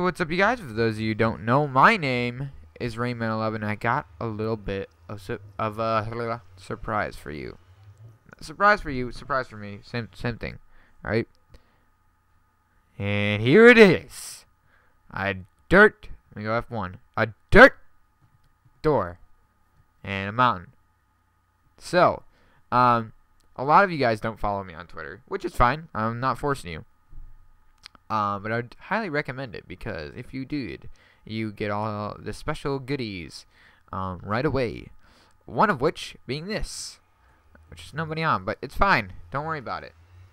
what's up, you guys? For those of you who don't know, my name is Rayman11. I got a little bit of a surprise for you. Surprise for you, surprise for me. Same thing. Alright? And here it is. Let me go F1. A dirt door. And a mountain. So, a lot of you guys don't follow me on Twitter, which is fine. I'm not forcing you. But I would highly recommend it, because if you did, you get all the special goodies right away. One of which being this, which is nobody on, but it's fine. Don't worry about it.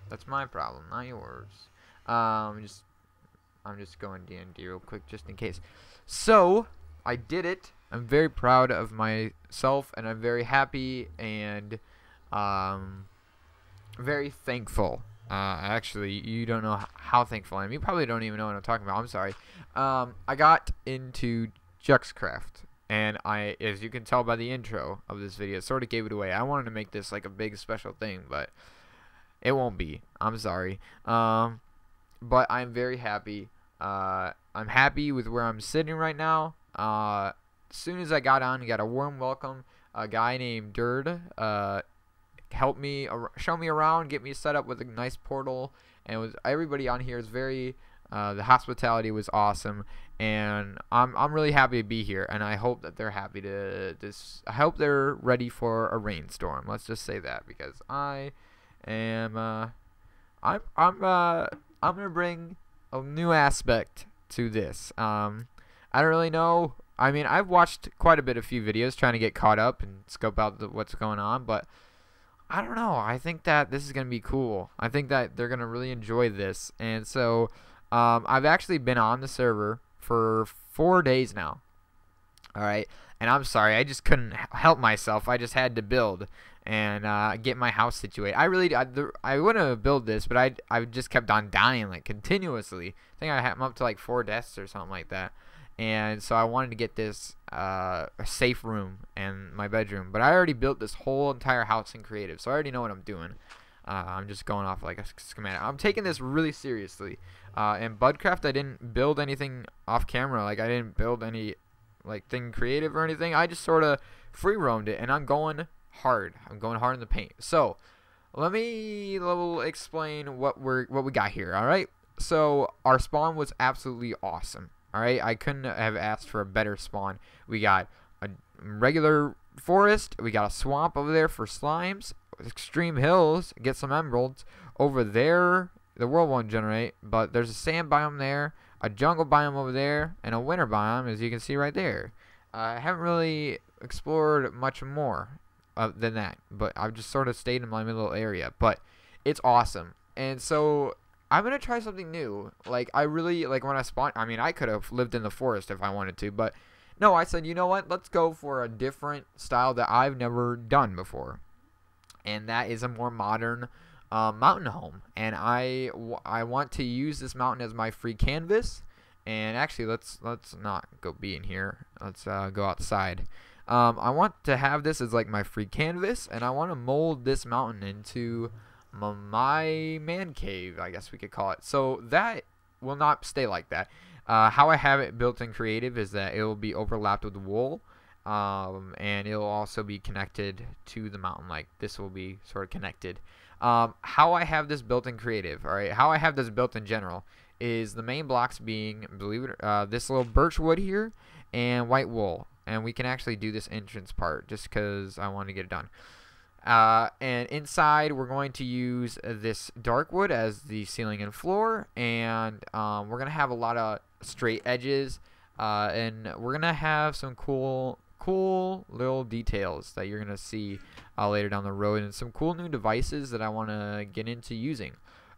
That's my problem, not yours. I'm just going D&D real quick, just in case. So I did it. I'm very proud of myself, and I'm very happy and very thankful. Actually, you don't know how thankful I am. You probably don't even know what I'm talking about. I'm sorry. I got into Juxcraft, and as you can tell by the intro of this video, sort of gave it away. I wanted to make this like a big special thing, but it won't be. I'm sorry. But I'm very happy. I'm happy with where I'm sitting right now. As soon as I got on, I got a warm welcome. A guy named Dird helped me, show me around, get me set up with a nice portal, and everybody on here is very the hospitality was awesome, and I'm really happy to be here, and I hope that they're happy to I hope they're ready for a rainstorm. Let's just say that, because I am I'm gonna bring a new aspect to this. I don't really know. I mean, I've watched quite a few videos trying to get caught up and scope out what's going on, but I don't know. I think that this is going to be cool. I think that they're going to really enjoy this. And so I've actually been on the server for 4 days now. Alright. And I'm sorry. I just couldn't help myself. I just had to build and get my house situated. I wouldn't have built this, but I just kept on dying like continuously. I think I'm up to like 4 deaths or something like that. And so I wanted to get this a safe room and my bedroom, but I already built this whole entire house in creative, so I already know what I'm doing. I'm just going off like a schematic. I'm taking this really seriously. In Budcraft, I didn't build anything off camera. Like, I didn't build any like thing creative or anything. I just sort of free roamed it, and I'm going hard. I'm going hard in the paint. So let me explain what we got here. All right. So our spawn was absolutely awesome. Alright, I couldn't have asked for a better spawn. We got a regular forest. We got a swamp over there for slimes. Extreme hills. Get some emeralds. Over there, the world won't generate, but there's a sand biome there, a jungle biome over there, and a winter biome, as you can see right there. I haven't really explored much more than that, but I've just sort of stayed in my little area. But it's awesome. And so I'm gonna try something new. Like, I really like when I spawned. I mean, I could have lived in the forest if I wanted to, but no, I said, you know what? Let's go for a different style that I've never done before, and that is a more modern mountain home. And I want to use this mountain as my free canvas. And actually, let's not go be in here. Let's go outside. I want to have this as like my free canvas, and I want to mold this mountain into my man cave, I guess we could call it. So that will not stay like that. How I have it built in creative is that it will be overlapped with wool, and it will also be connected to the mountain. Like, this will be sort of connected. How I have this built in creative, alright, how I have this built in general is the main blocks being, believe it, this little birch wood here and white wool. And we can actually do this entrance part just because I want to get it done. And inside we're going to use this dark wood as the ceiling and floor, and we're going to have a lot of straight edges, and we're going to have some cool little details that you're going to see later down the road, and some cool new devices that I want to get into using.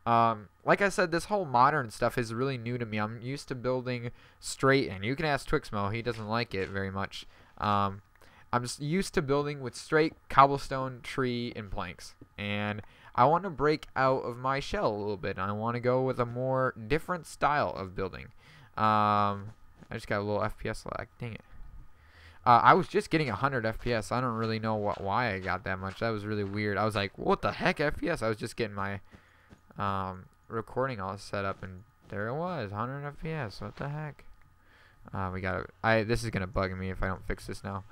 Like I said, this whole modern stuff is really new to me. I'm used to building straight, and you can ask Twixmo, he doesn't like it very much. I'm just used to building with straight cobblestone, tree, and planks. And I want to break out of my shell a little bit. I want to go with a more different style of building. I just got a little FPS lag. Dang it. I was just getting 100 FPS. I don't really know why I got that much. That was really weird. I was like, what the heck, FPS? I was just getting my recording all set up, and there it was, 100 FPS. What the heck? We gotta. This is gonna bug me if I don't fix this now.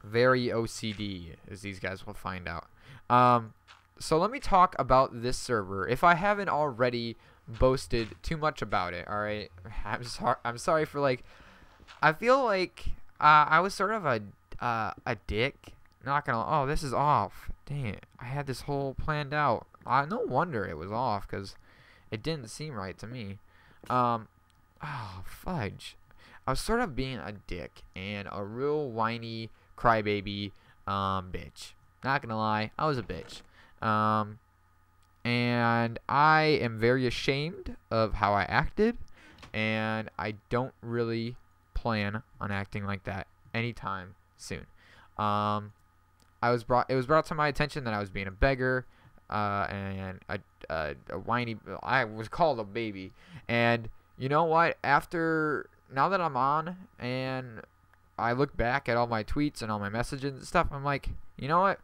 Very OCD, as these guys will find out. So let me talk about this server. If I haven't already boasted too much about it, all right. I'm sorry for like. I feel like I was sort of a dick. Not gonna. Oh, this is off. Dang it! I had this whole planned out. No wonder it was off, because it didn't seem right to me. Oh, fudge. I was sort of being a dick and a real whiny crybaby bitch. Not gonna lie, I was a bitch. And I am very ashamed of how I acted, and I don't really plan on acting like that anytime soon. It was brought to my attention that I was being a beggar, and a whiny. I was called a baby, and you know what? Now that I'm on and I look back at all my tweets and all my messages and stuff, I'm like, you know what?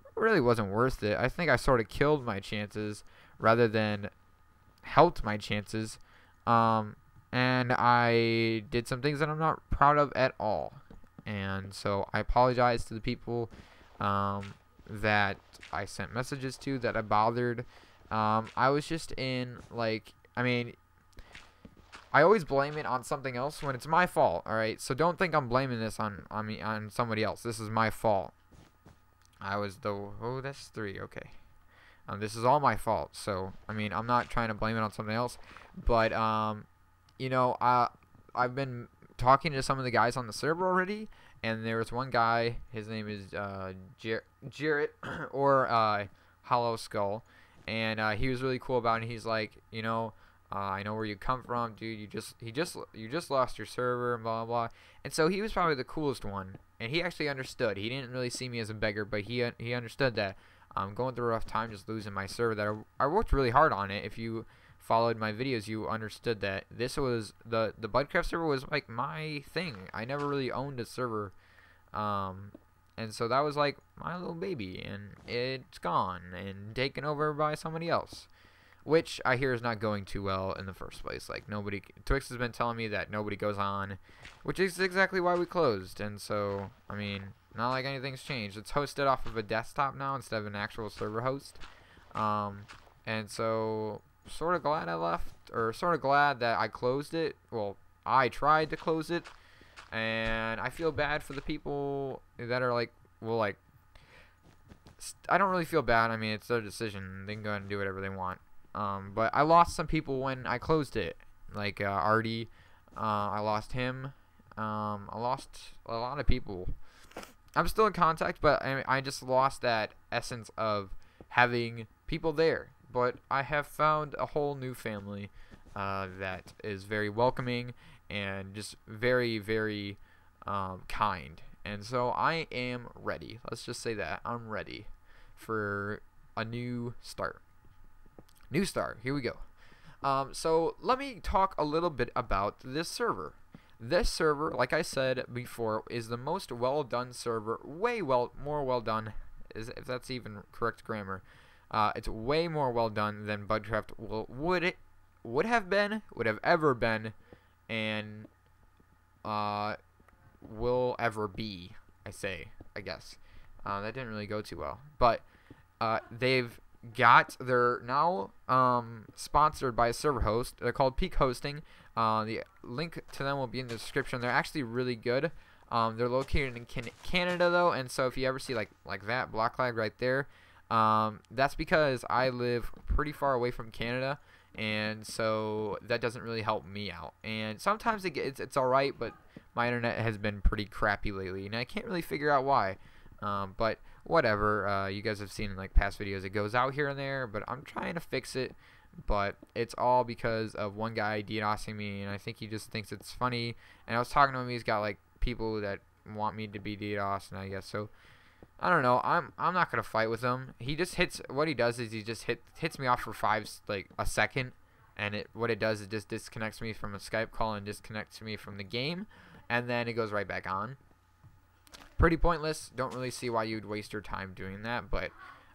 It really wasn't worth it. I think I sort of killed my chances rather than helped my chances. And I did some things that I'm not proud of at all. And so I apologize to the people that I sent messages to, that I bothered. I was just in, like, I mean, I always blame it on something else when it's my fault, alright? So don't think I'm blaming this on somebody else. This is my fault. Oh, that's 3, okay. This is all my fault, so, I mean, I'm not trying to blame it on something else, but, you know, I've been talking to some of the guys on the server already, and there was one guy, his name is, Jarrett, or, Hollow Skull, and, he was really cool about it. He's like, you know, I know where you come from, dude. You just lost your server, and blah blah. And so he was probably the coolest one, and he actually understood. He didn't really see me as a beggar, but he understood that I'm going through a rough time, just losing my server. That I worked really hard on it. If you followed my videos, you understood that this was the Budcraft server was like my thing. I never really owned a server, and so that was like my little baby, and it's gone and taken over by somebody else. Which I hear is not going too well in the first place. Like, Twix has been telling me that nobody goes on, which is exactly why we closed. And so, I mean, not like anything's changed. It's hosted off of a desktop now instead of an actual server host. And so, sort of glad I left, or sort of glad that I closed it. Well, I tried to close it, and I feel bad for the people that are like, well, like, I don't really feel bad. I mean, it's their decision. They can go ahead and do whatever they want. But I lost some people when I closed it, like Artie. I lost him. I lost a lot of people. I'm still in contact, but I just lost that essence of having people there. But I have found a whole new family that is very welcoming and just very, very kind. And so I am ready. Let's just say that. I'm ready for a new start. New start. Here we go. So let me talk a little bit about this server. This server, like I said before, is the most well done server. More well done, if that's even correct grammar. It's way more well done than Budcraft would have ever been, and will ever be. I guess that didn't really go too well, but they're now sponsored by a server host. They're called Peak Hosting. The link to them will be in the description. They're actually really good. They're located in Canada though, and so if you ever see like that block flag right there, that's because I live pretty far away from Canada, and so that doesn't really help me out. And sometimes it's all right, but my internet has been pretty crappy lately, and I can't really figure out why. But whatever, you guys have seen in like past videos, it goes out here and there, but I'm trying to fix it. But it's all because of one guy DDoSing me, and I think he just thinks it's funny. And I was talking to him, he's got like people that want me to be DDoS, and I guess so. I don't know. I'm not gonna fight with him. He just hits. What he does is he just hits me off for like a second, and what it does is just disconnects me from a Skype call and disconnects me from the game, and then it goes right back on. Pretty pointless. Don't really see why you'd waste your time doing that, but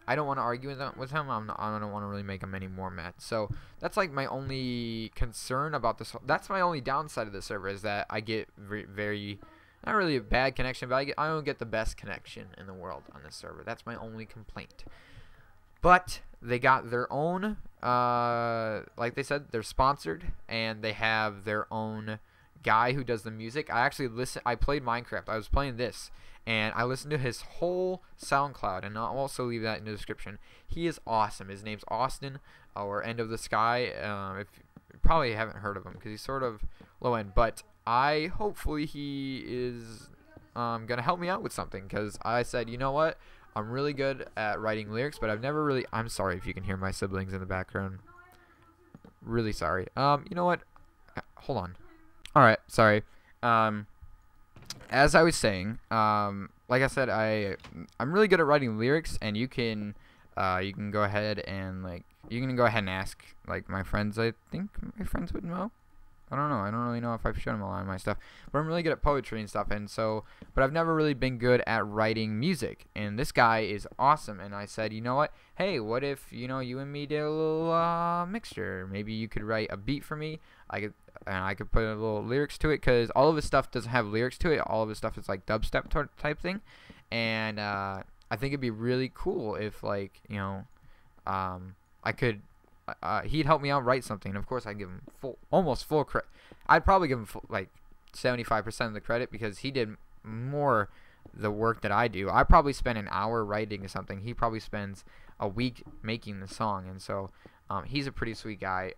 I don't want to argue with him. I don't want to really make him any more mad. So that's like my only concern about this. That's my only downside of the server is that I get very not really a bad connection, but I don't get the best connection in the world on this server. That's my only complaint. But they got their own, like they said, they're sponsored, and they have their own guy who does the music. I played Minecraft. I was playing this, and I listened to his whole SoundCloud, and I'll also leave that in the description. He is awesome. His name's Austin, or End of the Sky. If you probably haven't heard of him, because he's sort of low end, but hopefully he is gonna help me out with something, because I said, you know what, I'm really good at writing lyrics, but I've never really, I'm sorry if you can hear my siblings in the background, really sorry. You know what, hold on. Alright, sorry. As I was saying, like I said, I'm really good at writing lyrics, and you can go ahead and ask like my friends. I think my friends would know. I don't know. I don't really know if I've shown them a lot of my stuff, but I'm really good at poetry and stuff, and so, but I've never really been good at writing music, and this guy is awesome, and I said, you know what, hey, what if, you know, you and me did a little mixture? Maybe you could write a beat for me, I could put a little lyrics to it, because all of his stuff doesn't have lyrics to it, all of his stuff is like dubstep type thing, and I think it'd be really cool if, like, you know, I could, he'd help me out write something, and of course I'd give him almost full credit. I'd probably give him like 75% of the credit, because he did more the work that I do. I probably spend an hour writing something. He probably spends a week making the song, and so he's a pretty sweet guy,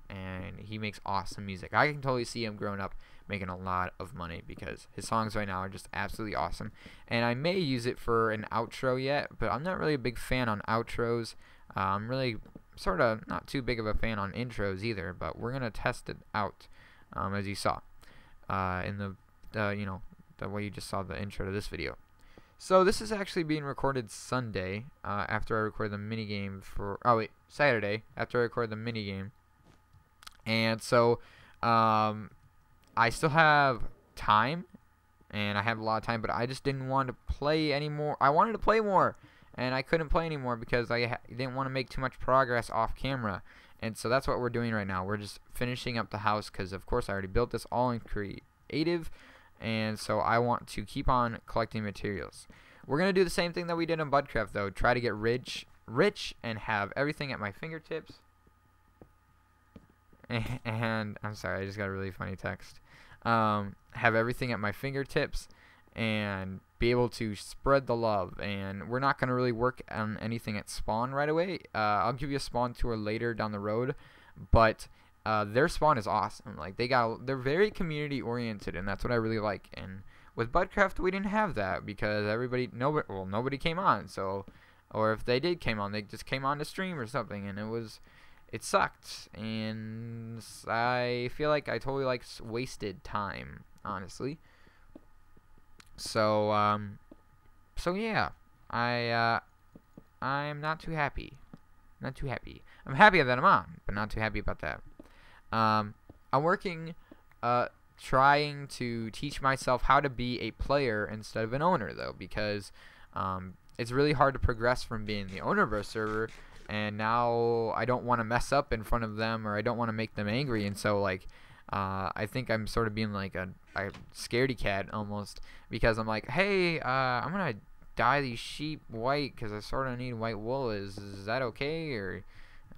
and he makes awesome music. I can totally see him growing up making a lot of money, because his songs right now are just absolutely awesome, and I may use it for an outro yet, but I'm not really a big fan on outros. I'm really sort of not too big of a fan on intros either, but we're gonna test it out, as you saw in the you know, the way you just saw the intro to this video. So this is actually being recorded Sunday, after I record the minigame for, Saturday after I record the minigame, and so I still have time, and I have a lot of time, but I just didn't want to play anymore. I wanted to play more, and I couldn't play anymore because I didn't want to make too much progress off camera. And so that's what we're doing right now. We're just finishing up the house, because of course I already built this all in creative, and so I want to keep on collecting materials. We're gonna do the same thing that we did in Budcraft, though. Try to get rich and have everything at my fingertips. And I'm sorry, I just got a really funny text. Have everything at my fingertips and be able to spread the love, and we're not going to really work on anything at spawn right away. I'll give you a spawn tour later down the road, but their spawn is awesome. Like, they're very community oriented, and that's what I really like. And with Budcraft we didn't have that, because nobody came on, so, or if they did came on, they just came on to stream or something, and it sucked, and I feel like I totally wasted time, honestly. So yeah, I'm not too happy. I'm happy that I'm on, but not too happy about that. I'm working, trying to teach myself how to be a player instead of an owner, though, because it's really hard to progress from being the owner of our server, and now I don't want to mess up in front of them, or I don't want to make them angry, and so, like, I think I'm sort of being like a scaredy cat almost, because I'm like, hey, I'm gonna dye these sheep white because I sort of need white wool. Is that okay? Or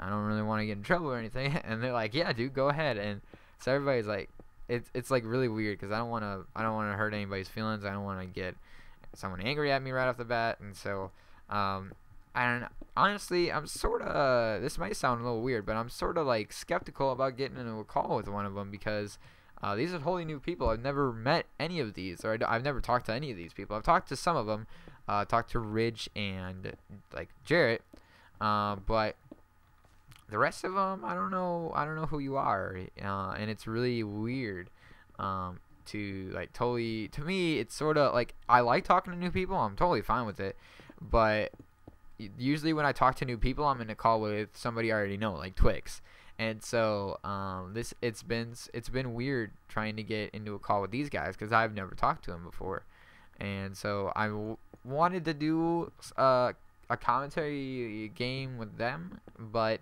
I don't really want to get in trouble or anything. And they're like, yeah, dude, go ahead. And so everybody's like, it's like really weird, because I don't want to hurt anybody's feelings. I don't want to get someone angry at me right off the bat. And so and honestly, I'm sort of, this might sound a little weird, but I'm sort of like skeptical about getting into a call with one of them, because these are totally new people. I've never met any of these, or I've never talked to any of these people. I've talked to some of them, talked to Ridge and like Jarrett, but the rest of them, I don't know who you are, and it's really weird. To like totally, to me, it's sort of like, I like talking to new people. I'm totally fine with it, but usually when I talk to new people, I'm in a call with somebody I already know, like Twix. And so it's been weird trying to get into a call with these guys, because I've never talked to them before. And so I wanted to do a commentary game with them, but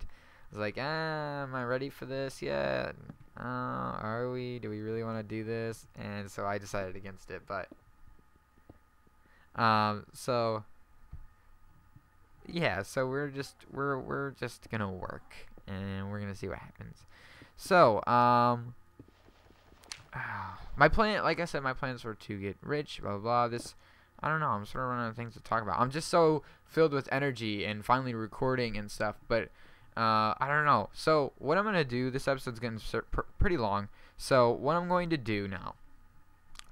I was like, am I ready for this yet? Are we? Do we really want to do this? And so I decided against it. But so yeah, so we're just gonna work, and we're gonna see what happens. So my plan, like I said, my plans were to get rich, blah blah blah. This, I don't know, I'm sort of running out of things to talk about. I'm just so filled with energy and finally recording and stuff, but I don't know. So what I'm gonna do, this episode's getting pretty long. So what I'm going to do now,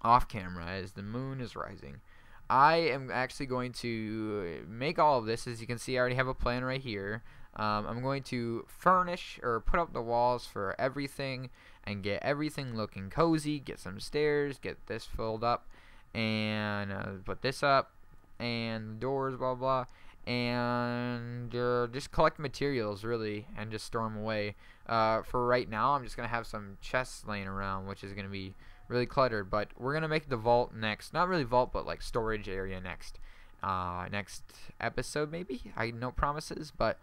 off camera, as the moon is rising, I am actually going to make all of this. As you can see, I already have a plan right here. I'm going to furnish or put up the walls for everything and get everything looking cozy, get some stairs, get this filled up, and put this up, and doors, blah blah, and just collect materials really and just store them away. For right now, I'm just gonna have some chests laying around, which is gonna be really cluttered, but we're gonna make the vault next. Not really vault, but like storage area next. Next episode maybe. No promises, but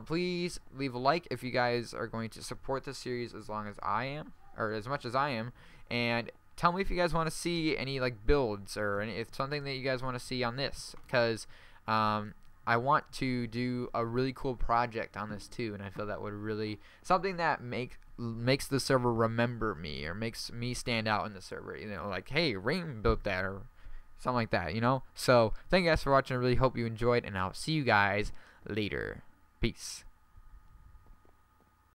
please leave a like if you guys are going to support the series as long as I am, or as much as I am, and tell me if you guys want to see any like builds or if something that you guys want to see on this, because I want to do a really cool project on this too, and I feel that would really something that makes the server remember me or makes me stand out in the server. You know, like, hey, Rain built that or something like that. You know. So thank you guys for watching. I really hope you enjoyed, and I'll see you guys later. Peace.